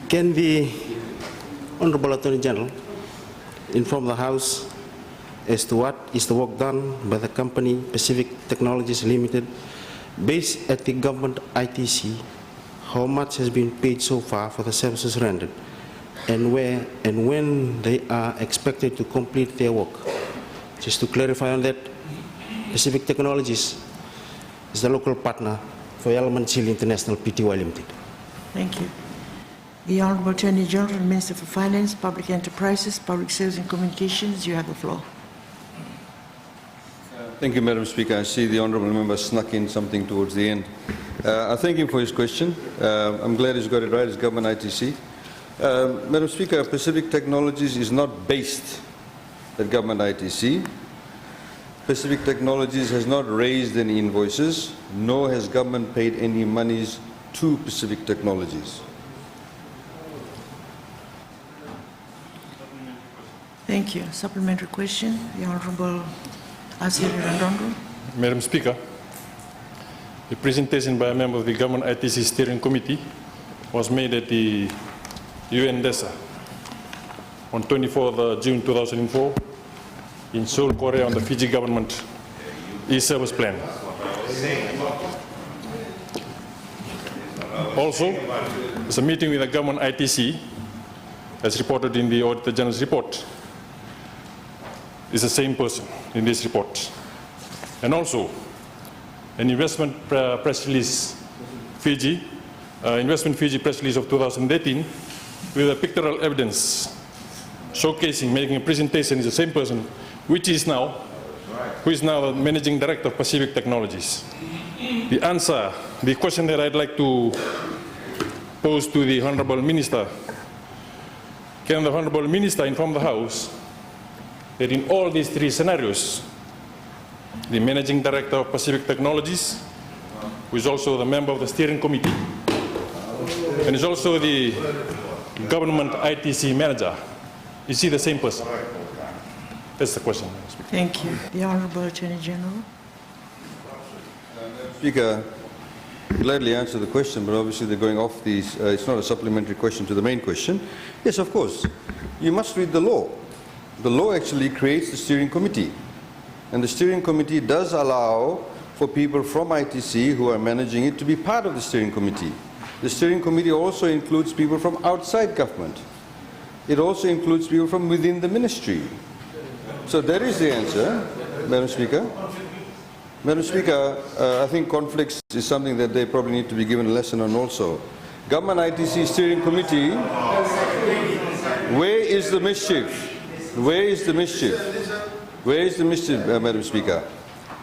Can the Honorable Attorney-General inform the House as to what is the work done by the company Pacific Technologies Ltd. based at the Government ITC, how much has been paid so far for the services rendered, and where and when they are expected to complete their work? Just to clarify on that, Pacific Technologies is the local partner for Element Chile International Pty Ltd. Thank you. The Honorable Attorney General and Minister for Finance, Public Enterprises, Public Service and Communications, you have the floor. Thank you, Madam Speaker. I see the Honourable Member snuck in something towards the end. I thank him for his question. I'm glad he's got it right. It's Government ITC. Madam Speaker, Pacific Technologies is not based at Government ITC. Pacific Technologies has not raised any invoices, nor has government paid any monies to Pacific Technologies. Thank you. Supplementary question, the Honorable Sayed-Khaiyum. Madam Speaker, the presentation by a member of the Government ITC Steering Committee was made at the UN DESA on 24th June 2004 in Seoul, Korea, on the Fiji government e-service plan. Also, there's a meeting with the Government ITC, as reported in the Auditor General's report. Is the same person in this report. And also, an investment press release, investment Fiji press release of 2018 with a pictorial evidence showcasing, making a presentation is the same person, who is now the Managing Director of Pacific Technologies. The answer, the question that I'd like to pose to the Honourable Minister, can the Honourable Minister inform the House that in all these three scenarios, the Managing Director of Pacific Technologies, who is also the member of the Steering Committee, and is also the Government ITC Manager, is he the same person? That's the question. Thank you. The Honourable Attorney General. Speaker, gladly answer the question, but obviously they're going off these. It's not a supplementary question to the main question. Yes, of course. You must read the law. The law actually creates the steering committee, and the steering committee does allow for people from ITC who are managing it to be part of the steering committee. The steering committee also includes people from outside government. It also includes people from within the ministry. So that is the answer, Madam Speaker. Madam Speaker, I think conflicts is something that they probably need to be given a lesson on also. Government ITC steering committee, where is the mischief? Where is the mischief? Where is the mischief, Madam Speaker?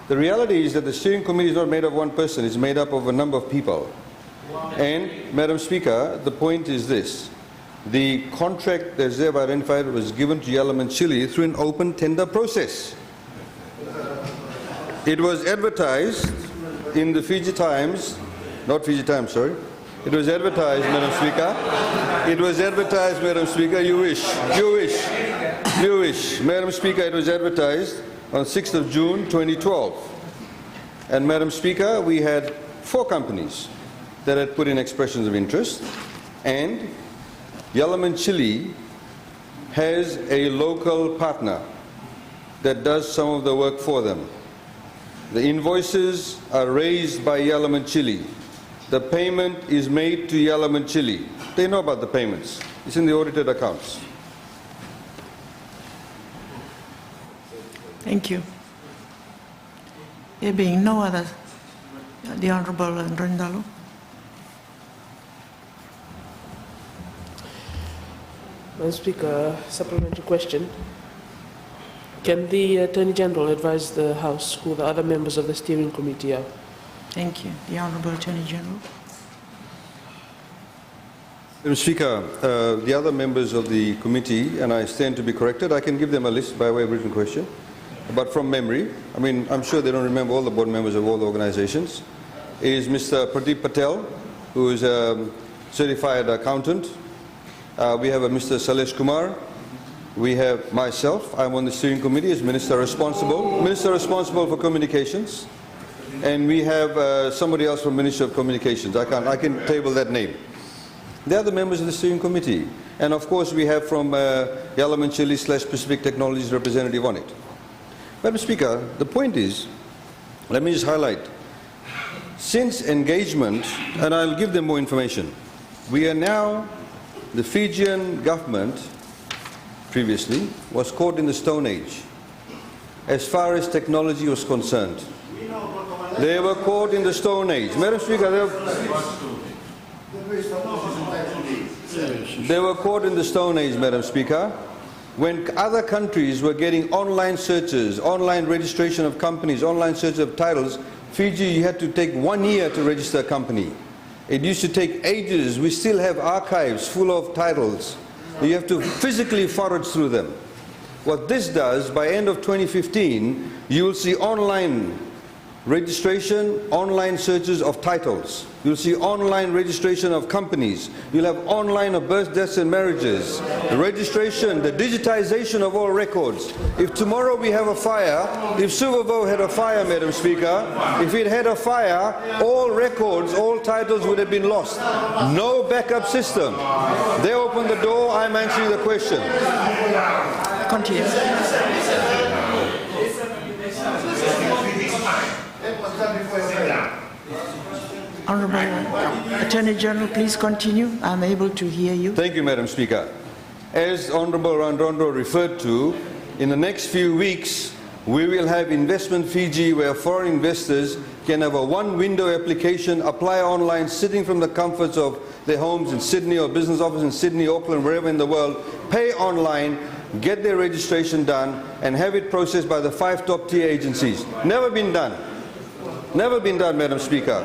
The reality is that the steering committee is not made of one person, it's made up of a number of people. And, Madam Speaker, the point is this. The contract that they have identified was given to Element Chile through an open tender process. It was advertised in the Fiji Times, not Fiji Times, sorry. It was advertised, Madam Speaker. It was advertised, Madam Speaker, you wish. You wish. You wish. Madam Speaker, it was advertised on 6th of June 2012. And Madam Speaker, we had 4 companies that had put in expressions of interest, and Element Chile has a local partner that does some of the work for them. The invoices are raised by Element Chile. The payment is made to Element Chile. They know about the payments. It's in the audited accounts. Thank you. There being no other, the Honourable Rindalo. Madam Speaker, supplementary question. Can the Attorney General advise the House who the other members of the steering committee are? Thank you. The Honourable Attorney General. Madam Speaker, the other members of the committee, and I stand to be corrected, I can give them a list by way of written question, but from memory, I mean, I'm sure they don't remember all the board members of all the organizations, is Mr. Pradeep Patel, who is a certified accountant. We have a Mr. Salesh Kumar. We have myself. I'm on the steering committee as Minister responsible for communications. And we have somebody else from Ministry of Communications. I can table that name. They are the members of the steering committee. And of course we have from Yalamanchili / Pacific Technologies representative on it. Madam Speaker, the point is, let me just highlight, since engagement, and I'll give them more information, we are now, the Fijian government previously was caught in the Stone Age as far as technology was concerned. They were caught in the Stone Age. Madam Speaker, they were caught in the Stone Age, Madam Speaker, when other countries were getting online searches, online registration of companies, online search of titles. Fiji, you had to take 1 year to register a company. It used to take ages. We still have archives full of titles. You have to physically forage through them. What this does, by end of 2015, you will see online registration, online searches of titles. You'll see online registration of companies. You'll have online of births, deaths and marriages. The registration, the digitization of all records. If tomorrow we have a fire, if Suvavo had a fire, Madam Speaker, if it had a fire, all records, all titles would have been lost. No backup system. They open the door, I'm answering the question. Continue. Honourable Attorney General, please continue. I'm able to hear you. Thank you, Madam Speaker. As Honourable Randondo referred to, in the next few weeks, we will have Investment Fiji, where foreign investors can have a one-window application, apply online, sitting from the comforts of their homes in Sydney or business office in Sydney, Auckland, wherever in the world, pay online, get their registration done, and have it processed by the 5 top-tier agencies. Never been done. Never been done, Madam Speaker.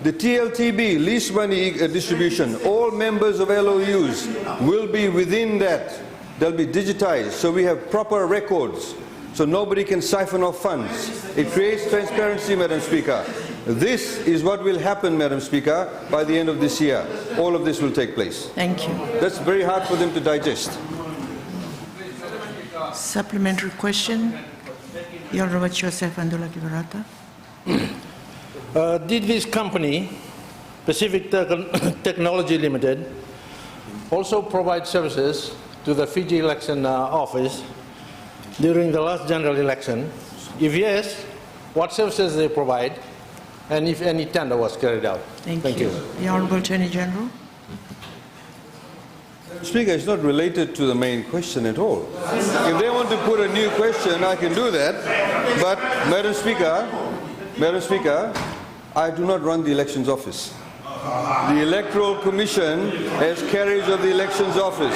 The TLTB, lease money distribution, all members of LOUs will be within that. They'll be digitized, so we have proper records, so nobody can siphon off funds. It creates transparency, Madam Speaker. This is what will happen, Madam Speaker, by the end of this year. All of this will take place. Thank you. That's very hard for them to digest. Supplementary question. The Honourable Joseph Andula Kivarata. Did this company, Pacific Technologies Ltd, also provide services to the Fiji election office during the last general election? If yes, what services they provide, and if any tender was carried out? Thank you. The Honourable Attorney General. Speaker, it's not related to the main question at all. If they want to put a new question, I can do that. But, Madam Speaker, I do not run the elections office. The Electoral Commission has carriage of the elections office.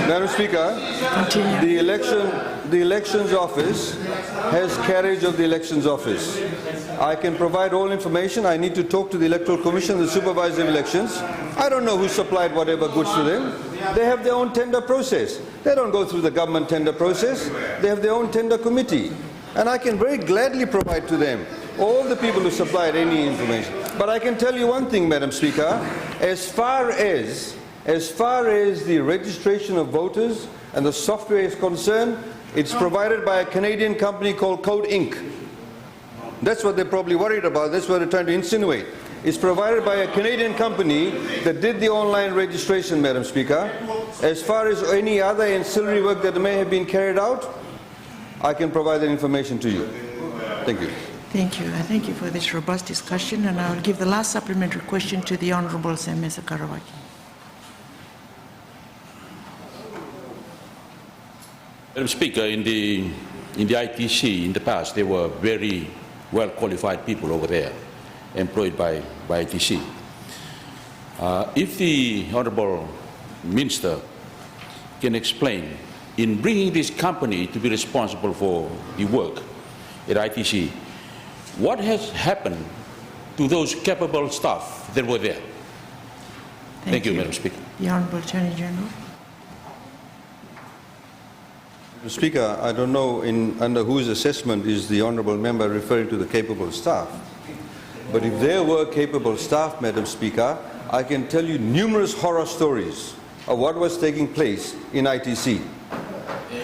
Madam Speaker, the elections office has carriage of the elections office. I can provide all information. I need to talk to the Electoral Commission, the supervisor of elections. I don't know who supplied whatever goods to them. They have their own tender process. They don't go through the government tender process. They have their own tender committee. And I can very gladly provide to them all the people who supplied any information. But I can tell you one thing, Madam Speaker, as far as the registration of voters and the software is concerned, it's provided by a Canadian company called Code Inc. That's what they're probably worried about. That's what they're trying to insinuate. It's provided by a Canadian company that did the online registration, Madam Speaker. As far as any other ancillary work that may have been carried out, I can provide that information to you. Thank you. Thank you. I thank you for this robust discussion, and I will give the last supplementary question to the Honourable Semesa Karawaki. Madam Speaker, in the ITC in the past, there were very well qualified people over there employed by ITC. If the Honourable Minister can explain, in bringing this company to be responsible for the work at ITC, what has happened to those capable staff that were there? Thank you, Madam Speaker. The Honourable Attorney General. Mr. Speaker, I don't know under whose assessment is the Honourable Member referring to the capable staff. But if there were capable staff, Madam Speaker, I can tell you numerous horror stories of what was taking place in ITC.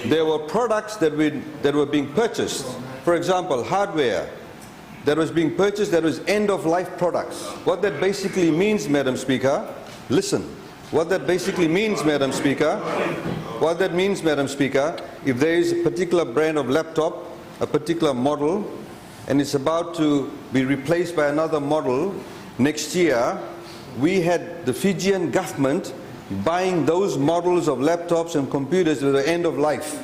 There were products that were being purchased, for example, hardware, that was being purchased that was end-of-life products. What that basically means, Madam Speaker, listen. What that basically means, Madam Speaker, if there is a particular brand of laptop, a particular model, and it's about to be replaced by another model next year, we had the Fijian government buying those models of laptops and computers that are end of life.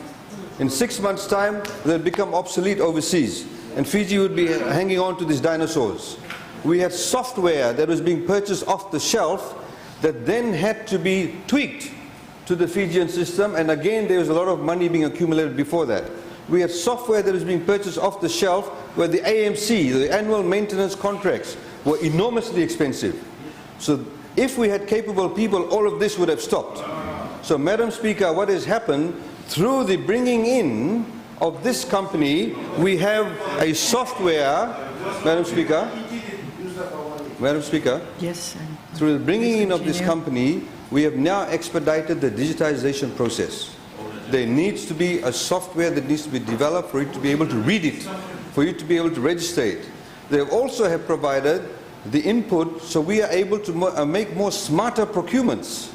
In 6 months' time, they'll become obsolete overseas, and Fiji would be hanging on to these dinosaurs. We had software that was being purchased off the shelf that then had to be tweaked to the Fijian system, and again there was a lot of money being accumulated before that. We had software that was being purchased off the shelf where the AMC, the annual maintenance contracts, were enormously expensive. So if we had capable people, all of this would have stopped. So, Madam Speaker, what has happened, through the bringing in of this company, we have a software, Madam Speaker, Yes. through the bringing in of this company, we have now expedited the digitization process. There needs to be a software that needs to be developed for you to be able to read it, for you to be able to register it. They also have provided the input so we are able to make more smarter procurements.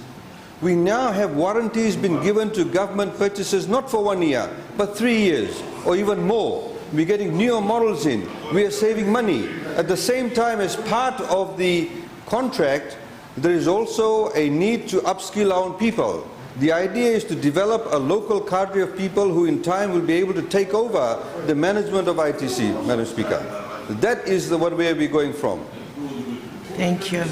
We now have warranties being given to government purchases not for 1 year, but 3 years or even more. We're getting newer models in. We are saving money. At the same time, as part of the contract, there is also a need to upskill our own people. The idea is to develop a local cadre of people who in time will be able to take over the management of ITC, Madam Speaker. That is what way we're going from. Thank you.